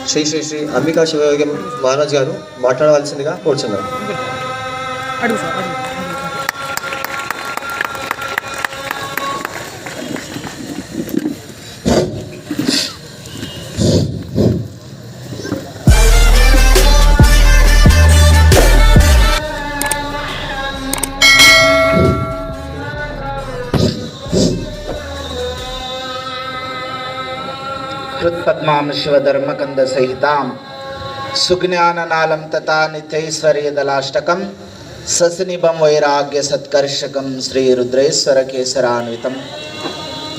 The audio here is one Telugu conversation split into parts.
శ్రీ శ్రీ శ్రీ అంబికా శివయోగం మహారాజ్ గారు మాట్లాడవలసిందిగా కోరుచున్నారు. कृत्पद्मां शिवधर्मकन्दसहितां सुज्ञाननालं तथा नित्यैश्वर्यदलाष्टकं ससनिभं वैराग्यसत्कर्षकं श्रीरुद्रेश्वरकेसरान्वितं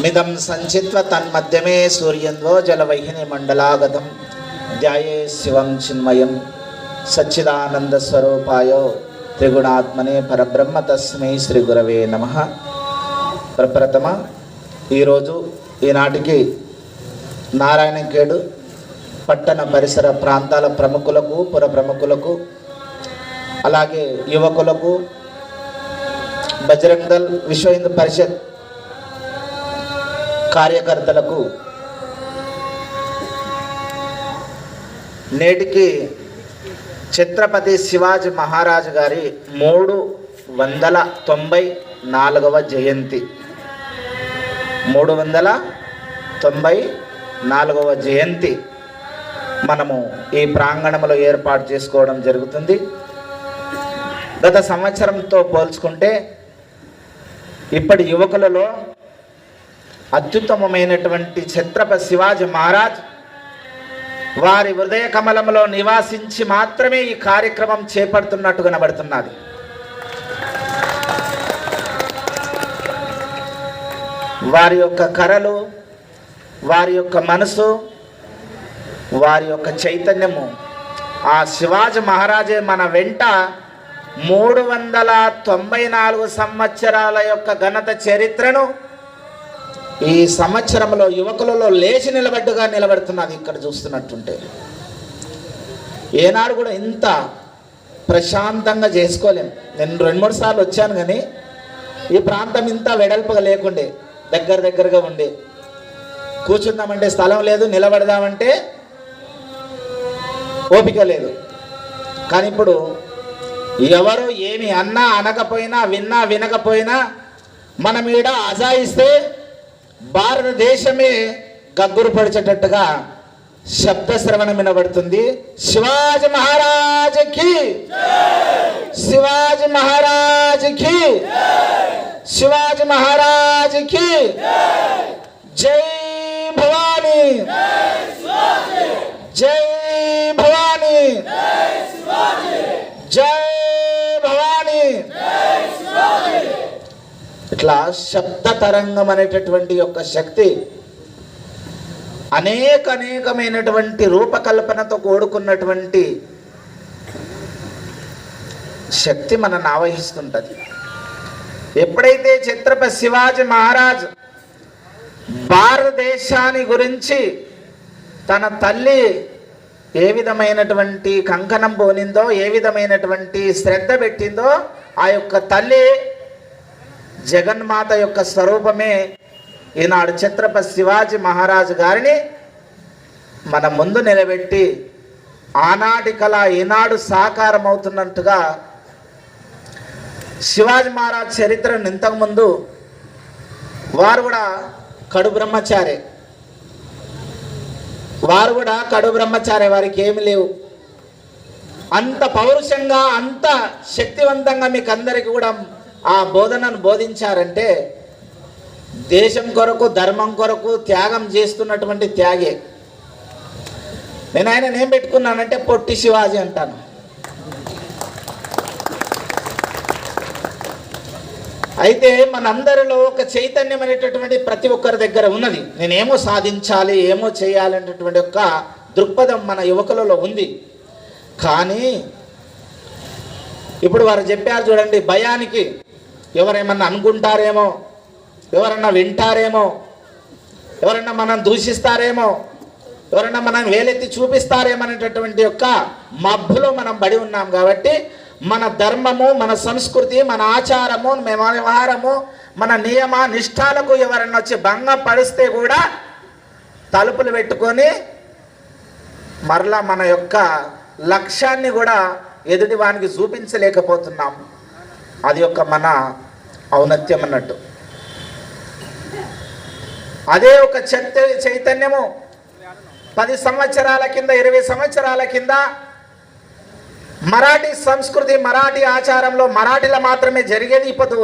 मिदं सञ्चित्वा तन्मध्यमे सूर्यन्द्वो जलवहिनीमण्डलागतं ध्याये शिवं चिन्मयं सच्चिदानन्दस्वरूपाय त्रिगुणात्मने परब्रह्म तस्मै श्रीगुरवे नमः. ప్రప్రథమ ఈరోజు ఈనాటికి నారాయణఖేడ్ పట్టణ పరిసర ప్రాంతాల ప్రముఖులకు, పుర ప్రముఖులకు, అలాగే యువకులకు, బజరంగ్ దళ్ విశ్వ హిందూ పరిషత్ కార్యకర్తలకు నేటికి ఛత్రపతి శివాజీ మహారాజ్ గారి 394వ జయంతి. 394వ జయంతి మనము ఈ ప్రాంగణంలో ఏర్పాటు చేసుకోవడం జరుగుతుంది. గత సంవత్సరంతో పోల్చుకుంటే ఇప్పటి యువకులలో అత్యుత్తమమైనటువంటి ఛత్రపతి శివాజీ మహారాజ్ వారి హృదయ కమలంలో నివాసించి మాత్రమే ఈ కార్యక్రమం చేపడుతున్నట్టు కనబడుతున్నది. వారి యొక్క కరలు, వారి యొక్క మనసు, వారి యొక్క చైతన్యము, ఆ శివాజీ మహారాజే మన వెంట 394 సంవత్సరాల యొక్క ఘనత చరిత్రను ఈ సంవత్సరంలో యువకులలో లేచి నిలబడ్డుగా నిలబడుతున్నది. ఇక్కడ చూస్తున్నట్టుంటే ఏనాడు కూడా ఇంత ప్రశాంతంగా చేసుకోలేము. నేను 2-3 సార్లు వచ్చాను, కానీ ఈ ప్రాంతం ఇంత వెడల్పుగా లేకుండే, దగ్గరగా ఉండే. కూర్చుందామంటే స్థలం లేదు, నిలబడదామంటే ఓపిక లేదు. కానీ ఇప్పుడు ఎవరు ఏమి అన్నా అనకపోయినా, విన్నా వినకపోయినా, మనం ఈడ అజాయిస్తే భారతదేశమే గగ్గురు పడిచేటట్టుగా శబ్ద శ్రవణం వినబడుతుంది. శివాజీ మహారాజ్కి, శివాజీ మహారాజ్కి, శివాజీ మహారాజ్కి జై భవానీ, జై భవానీ, జై భవానీ. ఇట్లా శబ్ద తరంగం అనేటటువంటి యొక్క శక్తి అనేకమైనటువంటి రూపకల్పనతో కూడుకున్నటువంటి శక్తి మనల్ని ఆవహిస్తుంటది. ఎప్పుడైతే ఛత్రపతి శివాజీ మహారాజ్ భారతదేశాన్ని గురించి తన తల్లి ఏ విధమైనటువంటి కంకణం పోనిందో, ఏ విధమైనటువంటి శ్రద్ధ పెట్టిందో, ఆ యొక్క తల్లి జగన్మాత యొక్క స్వరూపమే ఈనాడు ఛత్రపతి శివాజీ మహారాజు గారిని మన ముందు నిలబెట్టి ఆనాటి కళ ఈనాడు సాకారం అవుతున్నట్టుగా శివాజీ మహారాజ్ చరిత్రను ఇంతకుముందు వారు కూడా కడు బ్రహ్మచారి, వారికి ఏమి లేవు. అంత పౌరుషంగా, అంత శక్తివంతంగా మీకు అందరికీ కూడా ఆ బోధనను బోధించారంటే దేశం కొరకు, ధర్మం కొరకు త్యాగం చేస్తున్నటువంటి త్యాగే. నేను ఆయన ఏం పెట్టుకున్నానంటే పొట్టి శివాజీ అంటాను. అయితే మనందరిలో ఒక చైతన్యం అనేటటువంటి ప్రతి ఒక్కరి దగ్గర ఉన్నది. నేనేమో సాధించాలి, ఏమో చేయాలి అనేటటువంటి ఒక దృక్పథం మన యువకులలో ఉంది. కానీ ఇప్పుడు వారు చెప్పారు చూడండి, భయానికి ఎవరేమన్నా అనుకుంటారేమో, ఎవరన్నా వింటారేమో, ఎవరన్నా మనం దూషిస్తారేమో, ఎవరన్నా మనం వేలెత్తి చూపిస్తారేమో అనేటటువంటి యొక్క మబ్బులో మనం పడి ఉన్నాం. కాబట్టి మన ధర్మము, మన సంస్కృతి, మన ఆచారము, మన వ్యవహారము, మన నియమ నిష్ఠాలకు ఎవరన్నా వచ్చి భంగపడిస్తే కూడా తలుపులు పెట్టుకొని మరలా మన యొక్క లక్ష్యాన్ని కూడా ఎదుటి వానికి చూపించలేకపోతున్నాం. అది యొక్క మన ఔన్నత్యం అన్నట్టు. అదే ఒక చైతన్యము 10 సంవత్సరాల కింద 20 సంవత్సరాల కింద మరాఠీ సంస్కృతి మరాఠీ ఆచారంలో మరాఠీలో మాత్రమే జరిగేది. ఇప్పుడు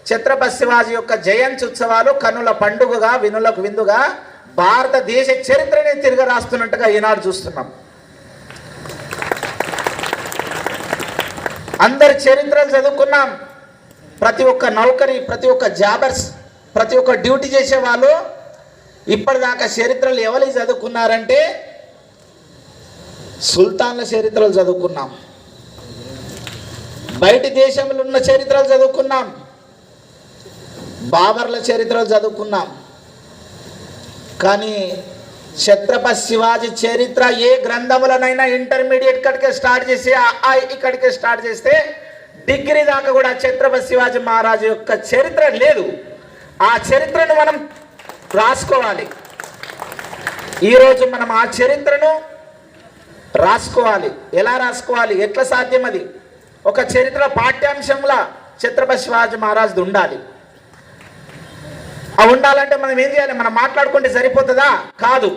ఛత్రపతి శివాజీ యొక్క జయంతి ఉత్సవాలు కన్నుల పండుగగా వినులకు విందుగా భారతదేశ చరిత్రని తిరిగి రాస్తున్నట్టుగా ఈనాడు చూస్తున్నాం. అందరి చరిత్రలు చదువుకున్నాం. ప్రతి ఒక్క నౌకరి, ప్రతి ఒక్క జాబర్స్, ప్రతి ఒక్క డ్యూటీ చేసే వాళ్ళు ఇప్పటిదాకా చరిత్రలు ఎవరి చదువుకున్నారంటే సుల్తాన్ల చరిత్రలు చదువుకున్నాం, బయటి దేశంలో ఉన్న చరిత్రలు చదువుకున్నాం, బాబర్ల చరిత్రలు చదువుకున్నాం. కానీ ఛత్రపతి శివాజీ చరిత్ర ఏ గ్రంథములనైనా ఇంటర్మీడియట్ కడికే స్టార్ట్ చేసి ఇక్కడికే స్టార్ట్ చేస్తే డిగ్రీ దాకా కూడా ఛత్రపతి శివాజీ మహారాజు యొక్క చరిత్ర లేదు. ఆ చరిత్రను మనం రాసుకోవాలి. ఈరోజు మనం ఆ చరిత్రను రాసుకోవాలి. ఎలా రాసుకోవాలి, ఎట్లా సాధ్యం? అది ఒక చరిత్ర పాఠ్యాంశంలా ఛత్రపతి శివాజీ మహారాజుది ఉండాలి. ఆ ఉండాలంటే మనం ఏం చేయాలి? మనం మాట్లాడుకుంటే సరిపోతుందా? కాదు.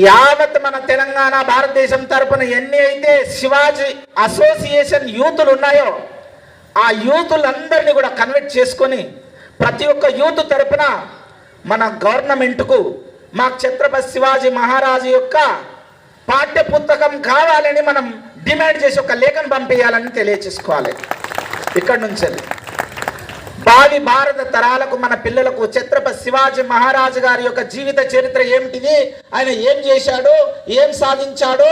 యావత్ మన తెలంగాణ భారతదేశం తరపున ఎన్ని అయితే శివాజీ అసోసియేషన్ యూతులు ఉన్నాయో ఆ యూతులందరినీ కూడా కన్వర్ట్ చేసుకొని ప్రతి ఒక్క యూత్ తరపున మన గవర్నమెంట్కు మాకు ఛత్రపతి శివాజీ మహారాజు యొక్క పాఠ్య పుస్తకం కావాలని మనం డిమాండ్ చేసి ఒక లేఖను పంపించాలని తెలియచేసుకోవాలి. ఇక్కడి నుంచి భావి భారత తరాలకు మన పిల్లలకు ఛత్రపతి శివాజీ మహారాజు గారి యొక్క జీవిత చరిత్ర ఏమిటిది, ఆయన ఏం చేశాడు, ఏం సాధించాడో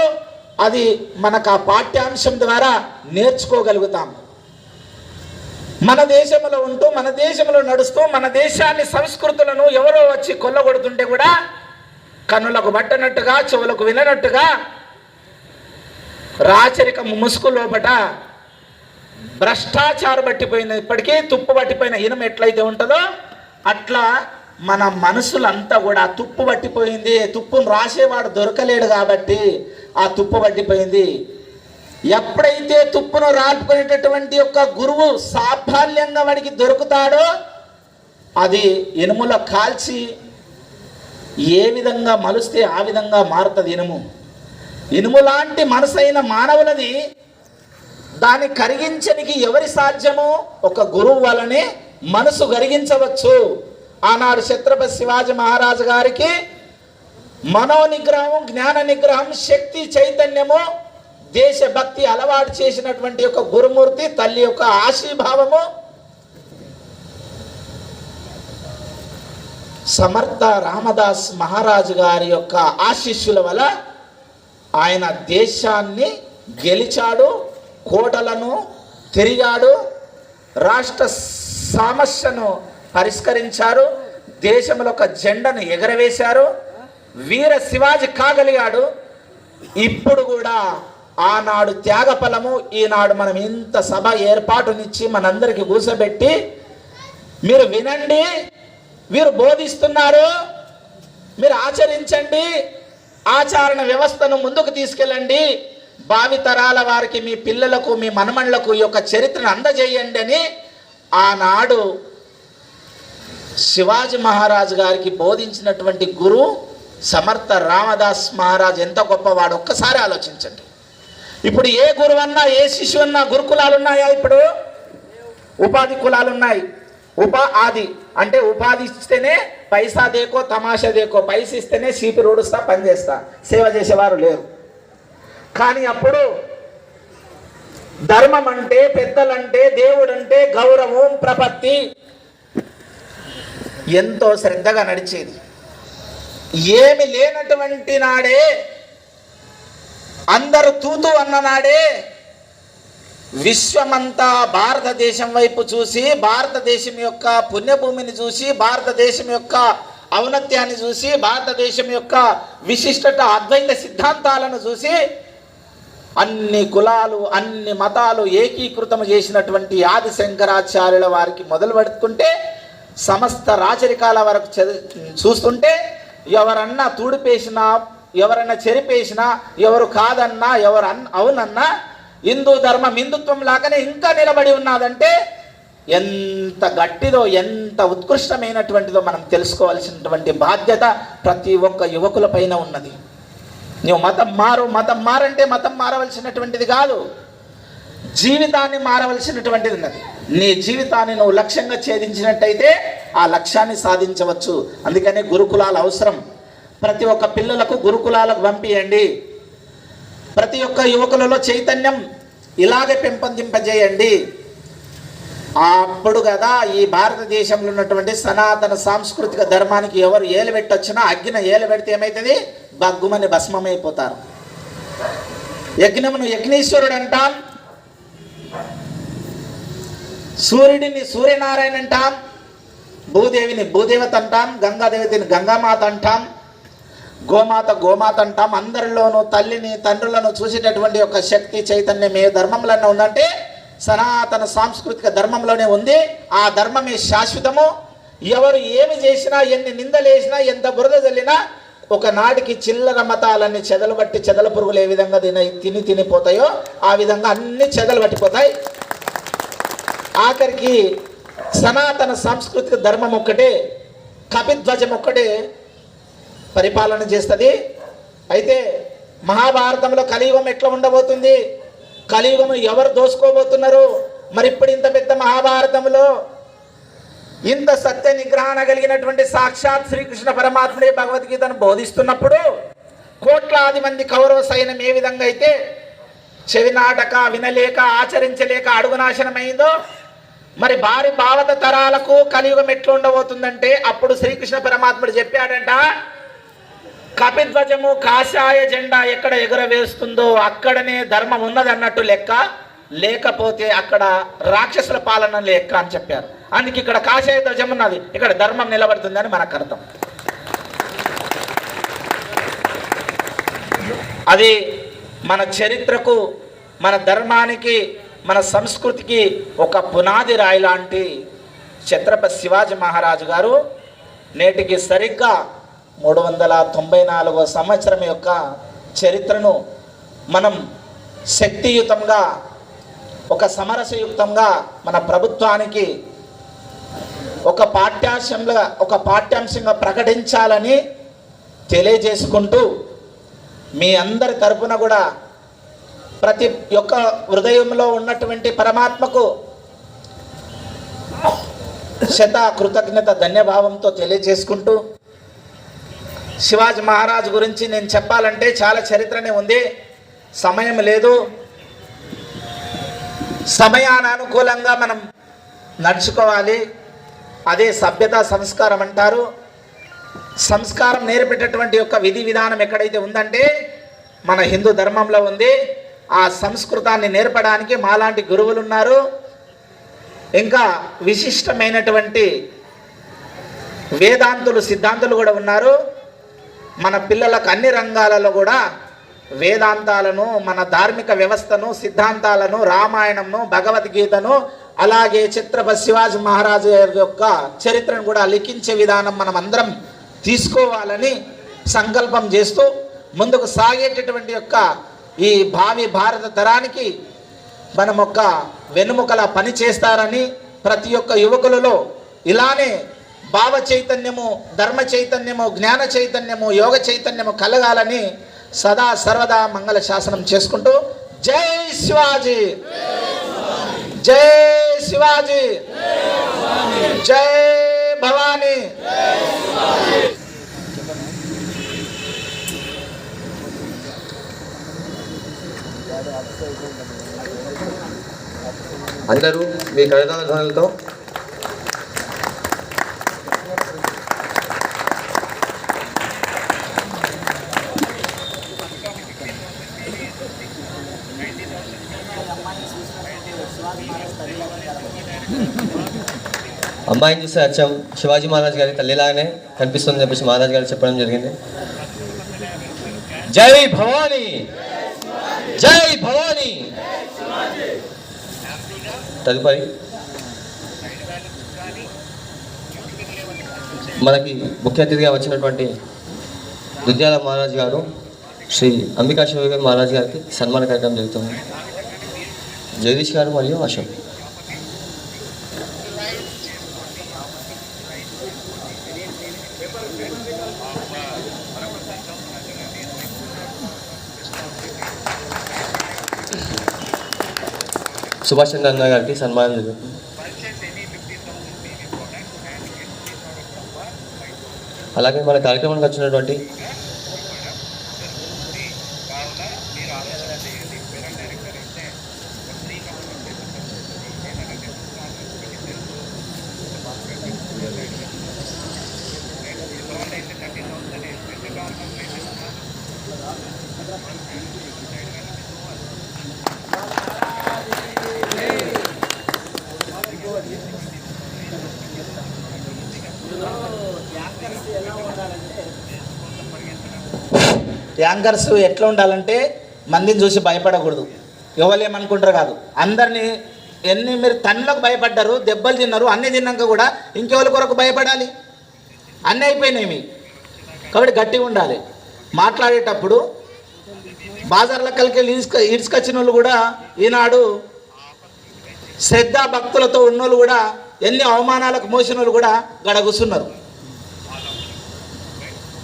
అది మనకు ఆ పాఠ్యాంశం ద్వారా నేర్చుకోగలుగుతాం. మన దేశంలో ఉంటూ మన దేశంలో నడుస్తూ మన దేశాన్ని సంస్కృతులను ఎవరో వచ్చి కొల్లగొడుతుంటే కూడా కన్నులకు పట్టనట్టుగా చెవులకు విననట్టుగా రాచరిక ముసుగు లోపట భ్రష్టాచారం పట్టిపోయిన ఇప్పటికీ తుప్పు పట్టిపోయిన ఇనం ఎట్లయితే ఉంటుందో అట్లా మన మనసులంతా కూడా తుప్పు పట్టిపోయింది. తుప్పును రాసేవాడు దొరకలేడు కాబట్టి ఆ తుప్పు పట్టిపోయింది. ఎప్పుడైతే తుప్పును రాల్పుకునేటటువంటి యొక్క గురువు సాఫల్యంగా వాడికి దొరుకుతాడో అది ఇనుములో కాల్చి ఏ విధంగా మలుస్తే ఆ విధంగా మారుతుంది ఇనుము. ఇనుము లాంటి మనసైన మానవులది దాన్ని కరిగించడానికి ఎవరి సాధ్యమో ఒక గురువు వలనే మనసు కరిగించవచ్చు. ఆనాడు ఛత్రపతి శివాజీ మహారాజు గారికి మనోనిగ్రహం, జ్ఞాన నిగ్రహం, శక్తి చైతన్యము, దేశభక్తి అలవాటు చేసినటువంటి యొక్క గురుమూర్తి తల్లి యొక్క ఆశీర్భావము, సమర్థ రామదాస్ మహారాజు గారి యొక్క ఆశీస్సుల వల్ల ఆయన దేశాన్ని గెలిచాడు, కోటలను తిరిగాడు, రాష్ట్ర సమస్యను పరిష్కరించారు, దేశంలో ఒక జెండాను ఎగరవేశారు, వీర శివాజీ కాగలిగాడు. ఇప్పుడు కూడా ఆనాడు త్యాగఫలము ఈనాడు మనం ఇంత సభ ఏర్పాటునిచ్చి మనందరికీ కూర్చోబెట్టి మీరు వినండి, వీరు బోధిస్తున్నారు, మీరు ఆచరించండి, ఆచరణ వ్యవస్థను ముందుకు తీసుకెళ్ళండి, భావితరాల వారికి మీ పిల్లలకు మీ మనమణులకు ఈ యొక్క చరిత్రను అందజేయండి అని ఆనాడు శివాజీ మహారాజు గారికి బోధించినటువంటి గురు సమర్థ రామదాస్ మహారాజ్ ఎంత గొప్పవాడు ఒక్కసారి ఆలోచించండి. ఇప్పుడు ఏ గురువు అన్నా ఏ శిష్యు అన్నా గురుకులాలు ఉన్నాయా? ఇప్పుడు ఉపాధి కులాలు ఉన్నాయి. ఆది అంటే ఉపాధి ఇస్తేనే పైసా దేకో తమాషా దేకో, పైసా ఇస్తేనే సీపి రోడుస్తా పని చేస్తా, సేవ చేసేవారు లేరు. కానీ అప్పుడు ధర్మం అంటే, పెద్దలంటే, దేవుడంటే గౌరవం, ప్రపత్తి ఎంతో శ్రద్ధగా నడిచేది. ఏమి లేనటువంటి నాడే, అందరూ తూతూ అన్న నాడే విశ్వమంతా భారతదేశం వైపు చూసి, భారతదేశం యొక్క పుణ్యభూమిని చూసి, భారతదేశం యొక్క ఔన్నత్యాన్ని చూసి, భారతదేశం యొక్క విశిష్టత అద్వైత సిద్ధాంతాలను చూసి అన్ని కులాలు అన్ని మతాలు ఏకీకృతం చేసినటువంటి ఆది శంకరాచార్యుల వారికి మొదలు పెట్టుకుంటే సమస్త రాచరికాల వరకు చూస్తుంటే ఎవరన్నా తూడిపేసినా ఎవరైనా చెరిపేసినా, ఎవరు కాదన్నా, ఎవరు అవునన్నా హిందూ ధర్మం హిందుత్వం లాగానే ఇంకా నిలబడి ఉన్నదంటే ఎంత గట్టిదో, ఎంత ఉత్కృష్టమైనటువంటిదో మనం తెలుసుకోవాల్సినటువంటి బాధ్యత ప్రతి ఒక్క యువకుల పైన ఉన్నది. నువ్వు మతం మారంటే మతం మారవలసినటువంటిది కాదు, జీవితాన్ని మారవలసినటువంటిది ఉన్నది. నీ జీవితాన్ని నువ్వు లక్ష్యంగా ఛేదించినట్టయితే ఆ లక్ష్యాన్ని సాధించవచ్చు. అందుకనే గురుకులాలు అవసరం. ప్రతి ఒక్క పిల్లలకు గురుకులాలకు పంపియండి. ప్రతి ఒక్క యువకులలో చైతన్యం ఇలాగే పెంపొందింపజేయండి. అప్పుడు కదా ఈ భారతదేశంలో ఉన్నటువంటి సనాతన సాంస్కృతిక ధర్మానికి ఎవరు ఏలు పెట్టొచ్చినా అగ్గిన ఏలు పెడితే ఏమవుతుంది? బగ్గుమని భస్మమైపోతారు. యజ్ఞమును యజ్ఞేశ్వరుడు అంటాం, సూర్యుడిని సూర్యనారాయణ అంటాం, భూదేవిని భూదేవత అంటాం, గంగాదేవతిని గంగామాత అంటాం, గోమాత అంటాం. అందరిలోనూ తల్లిని తండ్రులను చూసేటటువంటి ఒక శక్తి చైతన్యం ఏ ధర్మంలోనే ఉందంటే సనాతన సాంస్కృతిక ధర్మంలోనే ఉంది. ఆ ధర్మమే శాశ్వతము. ఎవరు ఏమి చేసినా, ఎన్ని నిందలేసినా, ఎంత బురద చల్లినా ఒకనాటికి చిల్లర మతాలన్నీ చెదలు బట్టి చెదల పురుగులు ఏ విధంగా తినిపోతాయో ఆ విధంగా అన్ని చెదలు పట్టిపోతాయి. ఆఖరికి సనాతన సాంస్కృతిక ధర్మం ఒక్కటే, కపిధ్వజం ఒక్కటే పరిపాలన చేస్తుంది. అయితే మహాభారతంలో కలియుగం ఎట్లా ఉండబోతుంది, కలియుగం ఎవరు దోసుకోబోతున్నారు? మరి ఇప్పుడు ఇంత పెద్ద మహాభారతంలో ఇంత సత్య నిగ్రహణ కలిగినటువంటి సాక్షాత్ శ్రీకృష్ణ పరమాత్ముడే భగవద్గీతను బోధిస్తున్నప్పుడు కోట్లాది మంది కౌరవ సైన్యం ఏ విధంగా అయితే చెవినాటక వినలేక ఆచరించలేక అడుగునాశనమైందో, మరి భారీ భావత తరాలకు కలియుగం ఎట్లా ఉండబోతుందంటే అప్పుడు శ్రీకృష్ణ పరమాత్ముడు చెప్పాడంట, కపిధ్వజము కాషాయ జెండా ఎక్కడ ఎగురవేస్తుందో అక్కడనే ధర్మం ఉన్నదన్నట్టు లెక్క, లేకపోతే అక్కడ రాక్షసుల పాలన లెక్క అని చెప్పారు. అందుకే ఇక్కడ కాషాయ ధ్వజం ఉన్నది, ఇక్కడ ధర్మం నిలబడుతుందని మనకు అర్థం. అది మన చరిత్రకు, మన ధర్మానికి, మన సంస్కృతికి ఒక పునాది రాయి లాంటి ఛత్రపతి శివాజీ మహారాజు గారు నేటికి సరిగ్గా 394వ సంవత్సరం యొక్క చరిత్రను మనం శక్తియుతంగా, ఒక సమరసయుక్తంగా మన ప్రభుత్వానికి ఒక పాఠ్యాంశంగా ప్రకటించాలని తెలియజేసుకుంటూ మీ అందరి తరపున కూడా ప్రతి ఒక్క హృదయంలో ఉన్నటువంటి పరమాత్మకు కృతజ్ఞత ధన్యభావంతో తెలియజేసుకుంటూ, శివాజీ మహారాజు గురించి నేను చెప్పాలంటే చాలా చరిత్రనే ఉంది, సమయం లేదు. సమయానుకూలంగా మనం నడుచుకోవాలి. అదే సభ్యత సంస్కారం అంటారు. సంస్కారం నేర్పేటటువంటి యొక్క విధి విధానం ఎక్కడైతే ఉందంటే మన హిందూ ధర్మంలో ఉంది. ఆ సంస్కృతాన్ని నేర్పడానికి మాలాంటి గురువులు ఉన్నారు. ఇంకా విశిష్టమైనటువంటి వేదాంతులు, సిద్ధాంతులు కూడా ఉన్నారు. మన పిల్లలకు అన్ని రంగాలలో కూడా వేదాంతాలను, మన ధార్మిక వ్యవస్థను, సిద్ధాంతాలను, రామాయణంను, భగవద్గీతను, అలాగే ఛత్రపతి శివాజీ మహారాజు యొక్క చరిత్రను కూడా లిఖించే విధానం మనం అందరం తీసుకోవాలని సంకల్పం చేస్తూ ముందుకు సాగేటటువంటి యొక్క ఈ భావి భారత తరానికి మనం ఒక వెన్నుముకలా పని చేస్తారని, ప్రతి ఒక్క యువకులలో ఇలానే భావ చైతన్యము, ధర్మ చైతన్యము, జ్ఞాన చైతన్యము, యోగ చైతన్యము కలగాలని సదా సర్వదా మంగళ శాసనం చేసుకుంటూ జై శివాజీ, జై శివాజీ, జై భవానీ. అందరూ మీ కరతాళధ్వనులతో అమ్మాయిని చూస్తే అచ్చం శివాజీ మహారాజ్ గారి తల్లిలాగానే కనిపిస్తుందని చెప్పేసి మహారాజ్ గారు చెప్పడం జరిగింది. జై భవానీ, జై భవానీ. తదుపరి మనకి ముఖ్య అతిథిగా వచ్చినటువంటి దుద్యాల మహారాజ్ గారు శ్రీ అంబికా శివ మహారాజ్ గారికి సన్మాన కార్యక్రమం జరుగుతుంది. జగదీష్ గారు మరియు అశోక్. సుభాష్ చంద్ర అన్న గారికి సన్మానం జరుగుతుంది. అలాగే మన కార్యక్రమానికి వచ్చినటువంటి యాంకర్స్ ఎట్లా ఉండాలంటే మందిని చూసి భయపడకూడదు. ఎవరు ఏమనుకుంటారు కాదు. అందరినీ మీరు తన్నులకు భయపడ్డారు, దెబ్బలు తిన్నారు, అన్నీ తిన్నాక కూడా ఇంకెవరి కొరకు భయపడాలి? అన్నీ అయిపోయినాయి. కాబట్టి గట్టిగా ఉండాలి. మాట్లాడేటప్పుడు బాజార్లకెళ్ళి ఈడ్చుకొచ్చిన వాళ్ళు కూడా ఈనాడు శ్రద్ధ భక్తులతో ఉన్నోళ్ళు కూడా ఎన్ని అవమానాలకు మోసిన వాళ్ళు కూడా గడగుస్తున్నారు.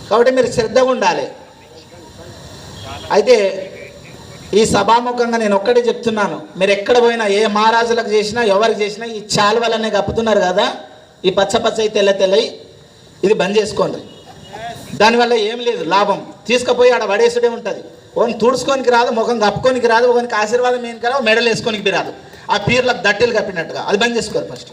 కాబట్టి మీరు శ్రద్ధగా ఉండాలి. అయితే ఈ సభాముఖంగా నేను ఒక్కటే చెప్తున్నాను, మీరు ఎక్కడ పోయినా ఏ మహారాజులకు చేసినా ఎవరికి చేసినా ఈ చాలువలనే కప్పుతున్నారు కదా, ఈ పచ్చ తెల్లయి ఇది బంద్ చేసుకోండి. దానివల్ల ఏం లేదు లాభం. తీసుకుపోయి ఆడ పడేసుడే ఉంటుంది. ఒకని తుడుచుకోనికి రాదు, ముఖం కప్పుకోనికి రాదు, ఒకనికి ఆశీర్వాదం ఏం కదా, మెడలు వేసుకోనికి రాదు. ఆ పీర్లకు దట్టీలు కప్పినట్టుగా అది బంద్ చేసుకోరు ఫస్ట్.